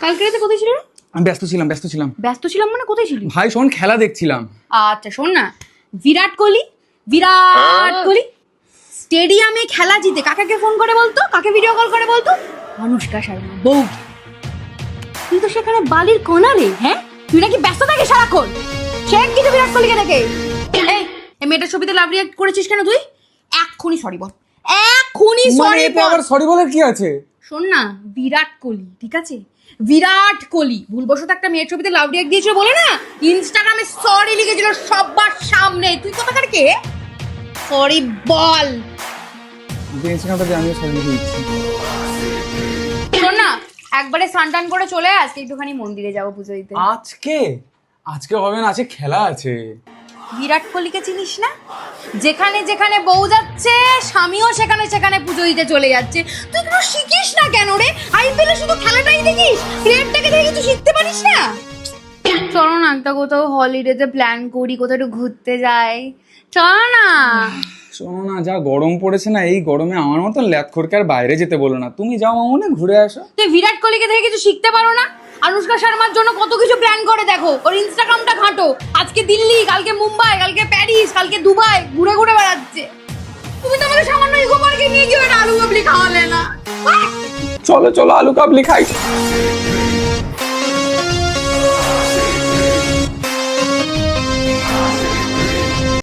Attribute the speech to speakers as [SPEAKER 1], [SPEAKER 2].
[SPEAKER 1] কালকে রাতে কোথায় ছিলি রে?
[SPEAKER 2] আমি ব্যস্ত ছিলাম
[SPEAKER 1] ব্যস্ত ছিলাম মানে কোথায় ছিলি?
[SPEAKER 2] ভাই শোন, খেলা দেখছিলাম।
[SPEAKER 1] আচ্ছা শোন না, বিরাট কোহলি স্টেডিয়ামে খেলা জিতে কাকে ফোন করে বলতো, কাকে ভিডিও কল করে বলতো? অনুষ্কা শর্মা বউ। তুই তো সেখানে বালির কোনা রে। হ্যাঁ, তুই নাকি ব্যস্ত থাকিস সারাক্ষণ। সে কিছু বিরাট কোহলিকে দেখে। এই মেয়েটার ছবিতে লাভ রিয়াক্ট করেছিস কেন তুই? এক্ষুনি সরি বল, এক্ষুনি সরি
[SPEAKER 2] এতে
[SPEAKER 1] বল।
[SPEAKER 2] আবার সরি বলার কি আছে?
[SPEAKER 1] শোন না, বিরাট কোহলি, ঠিক আছে, বিরাট কোহলি ভুলবশত একটা মেয়ের ছবিতে লাভ রিয়াক্ট দিয়েছিল বলে না ইনস্টাগ্রামে সরি লিখেছিল সবার সামনে। তুই কোথাকার কে? সরি বল।
[SPEAKER 2] ইনস্টাগ্রামটা দিয়ে আমিও সরি লিখে দিচ্ছি।
[SPEAKER 1] শোন না, একবারে স্নান করে চলে আজকে একটুখানি মন্দিরে যাবো পুজো দিতে।
[SPEAKER 2] আজকে হবে না, আজকে খেলা আছে।
[SPEAKER 1] বিরাট কোহলিকে চিনিস না? যেখানে যেখানে বউ যাচ্ছে স্বামীও সেখানে সেখানে পুজো দিতে চলে যাচ্ছে। তুই কোনো শিখিস না কেন রে? আইপিএল এ শুধু খেলাটাই দেখিস, প্লেয়ারটাকে দেখে কিছু শিখতে পারিস না? চলো না একটা কোথাও হলিডেতে প্ল্যান করি, কোথাও একটু ঘুরতে যাই, চলো না।
[SPEAKER 2] শোনো না, যা গরম পড়েছে না, এই গরমে আমার মতো ল্যাদ খড়কে আর বাইরে যেতে বলো না। তুমি যাও মামুনি, ঘুরে আসো।
[SPEAKER 1] তুই বিরাট কোহলিকে দেখে কিছু শিখতে পারো না? অনুষ্কা শর্মার জন্য কত কিছু প্ল্যান করে দেখো, ওর ইনস্টাগ্রামটা ঘাঁটো। আজকে দিল্লি, কালকে মুম্বাই, কালকে প্যারিস, কালকে দুবাই ঘুরে ঘুরে বেড়াচ্ছে। তুমি তো আমাকে সামান্য ইকো পার্কে নিয়ে গিয়ে আলু কাবলি খাওয়ালে না।
[SPEAKER 2] চলো আলু কাবলি খাই।